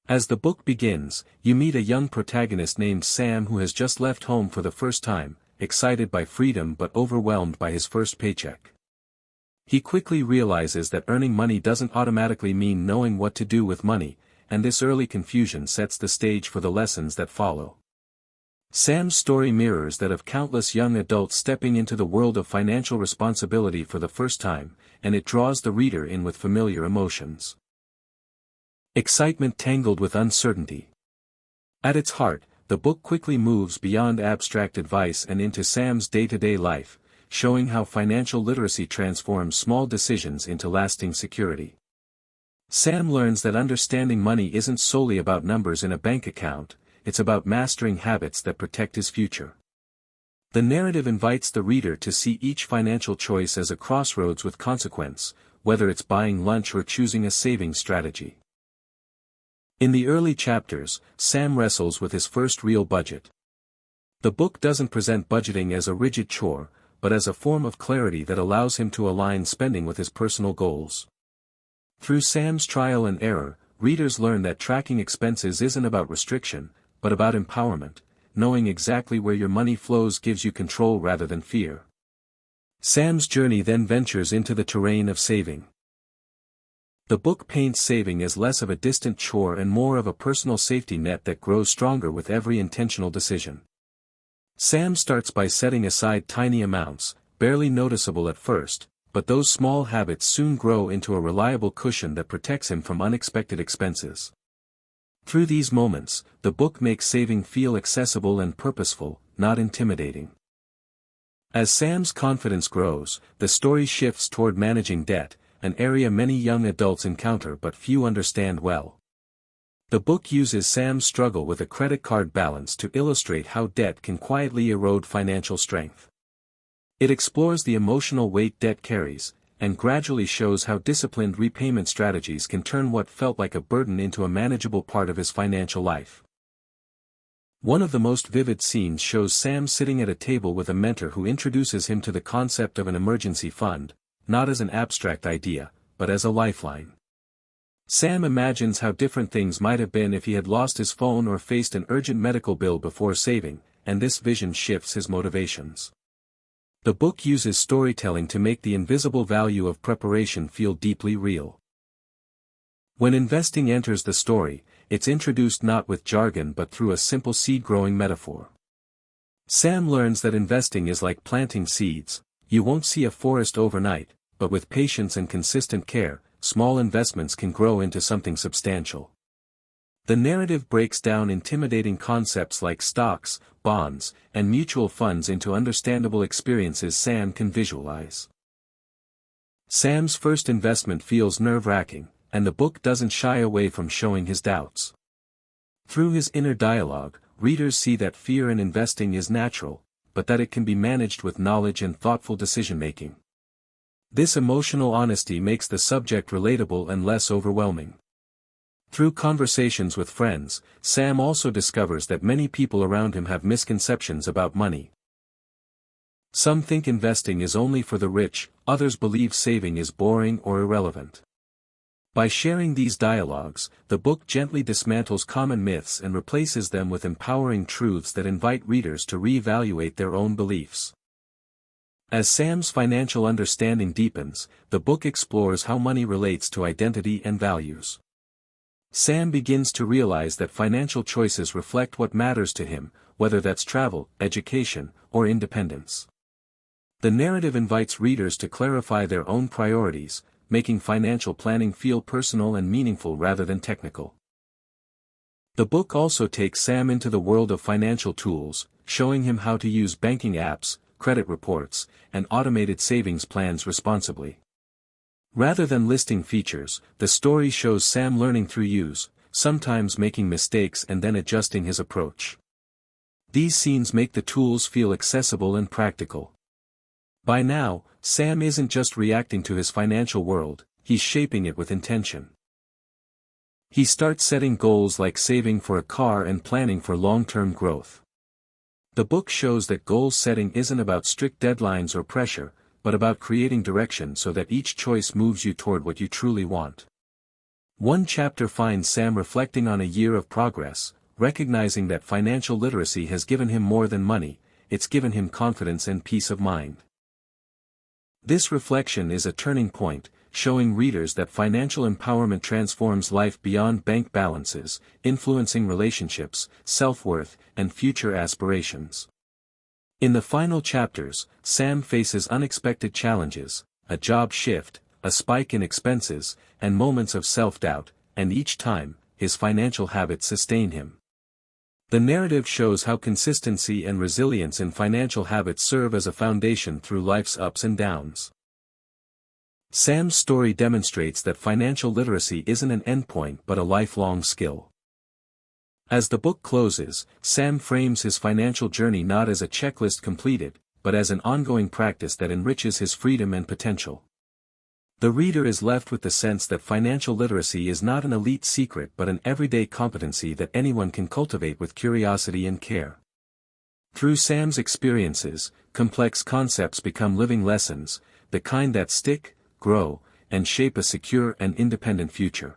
As the book begins, you meet a young protagonist named Sam who has just left home for the first time, excited by freedom but overwhelmed by his first paycheck. He quickly realizes that earning money doesn't automatically mean knowing what to do with money, and this early confusion sets the stage for the lessons that follow. Sam's story mirrors that of countless young adults stepping into the world of financial responsibility for the first time, and it draws the reader in with familiar emotions. Excitement tangled with uncertainty. At its heart, the book quickly moves beyond abstract advice and into Sam's day-to-day life, showing how financial literacy transforms small decisions into lasting security. Sam learns that understanding money isn't solely about numbers in a bank account, it's about mastering habits that protect his future. The narrative invites the reader to see each financial choice as a crossroads with consequence, whether it's buying lunch or choosing a savings strategy. In the early chapters, Sam wrestles with his first real budget. The book doesn't present budgeting as a rigid chore, but as a form of clarity that allows him to align spending with his personal goals. Through Sam's trial and error, readers learn that tracking expenses isn't about restriction, but about empowerment. Knowing exactly where your money flows gives you control rather than fear. Sam's journey then ventures into the terrain of saving. The book paints saving as less of a distant chore and more of a personal safety net that grows stronger with every intentional decision. Sam starts by setting aside tiny amounts, barely noticeable at first, but those small habits soon grow into a reliable cushion that protects him from unexpected expenses. Through these moments, the book makes saving feel accessible and purposeful, not intimidating. As Sam's confidence grows, the story shifts toward managing debt, an area many young adults encounter but few understand well. The book uses Sam's struggle with a credit card balance to illustrate how debt can quietly erode financial strength. It explores the emotional weight debt carries, and gradually shows how disciplined repayment strategies can turn what felt like a burden into a manageable part of his financial life. One of the most vivid scenes shows Sam sitting at a table with a mentor who introduces him to the concept of an emergency fund, not as an abstract idea, but as a lifeline. Sam imagines how different things might have been if he had lost his phone or faced an urgent medical bill before saving, and this vision shifts his motivations. The book uses storytelling to make the invisible value of preparation feel deeply real. When investing enters the story, it's introduced not with jargon but through a simple seed-growing metaphor. Sam learns that investing is like planting seeds. You won't see a forest overnight, but with patience and consistent care, small investments can grow into something substantial. The narrative breaks down intimidating concepts like stocks, bonds, and mutual funds into understandable experiences Sam can visualize. Sam's first investment feels nerve-wracking, and the book doesn't shy away from showing his doubts. Through his inner dialogue, readers see that fear in investing is natural, but that it can be managed with knowledge and thoughtful decision-making. This emotional honesty makes the subject relatable and less overwhelming. Through conversations with friends, Sam also discovers that many people around him have misconceptions about money. Some think investing is only for the rich, others believe saving is boring or irrelevant. By sharing these dialogues, the book gently dismantles common myths and replaces them with empowering truths that invite readers to reevaluate their own beliefs. As Sam's financial understanding deepens, the book explores how money relates to identity and values. Sam begins to realize that financial choices reflect what matters to him, whether that's travel, education, or independence. The narrative invites readers to clarify their own priorities, making financial planning feel personal and meaningful rather than technical. The book also takes Sam into the world of financial tools, showing him how to use banking apps, credit reports, and automated savings plans responsibly. Rather than listing features, the story shows Sam learning through use, sometimes making mistakes and then adjusting his approach. These scenes make the tools feel accessible and practical. By now, Sam isn't just reacting to his financial world, he's shaping it with intention. He starts setting goals like saving for a car and planning for long-term growth. The book shows that goal setting isn't about strict deadlines or pressure, but about creating direction so that each choice moves you toward what you truly want. One chapter finds Sam reflecting on a year of progress, recognizing that financial literacy has given him more than money, it's given him confidence and peace of mind. This reflection is a turning point, showing readers that financial empowerment transforms life beyond bank balances, influencing relationships, self-worth, and future aspirations. In the final chapters, Sam faces unexpected challenges, a job shift, a spike in expenses, and moments of self-doubt, and each time, his financial habits sustain him. The narrative shows how consistency and resilience in financial habits serve as a foundation through life's ups and downs. Sam's story demonstrates that financial literacy isn't an endpoint but a lifelong skill. As the book closes, Sam frames his financial journey not as a checklist completed, but as an ongoing practice that enriches his freedom and potential. The reader is left with the sense that financial literacy is not an elite secret but an everyday competency that anyone can cultivate with curiosity and care. Through Sam's experiences, complex concepts become living lessons, the kind that stick, grow, and shape a secure and independent future.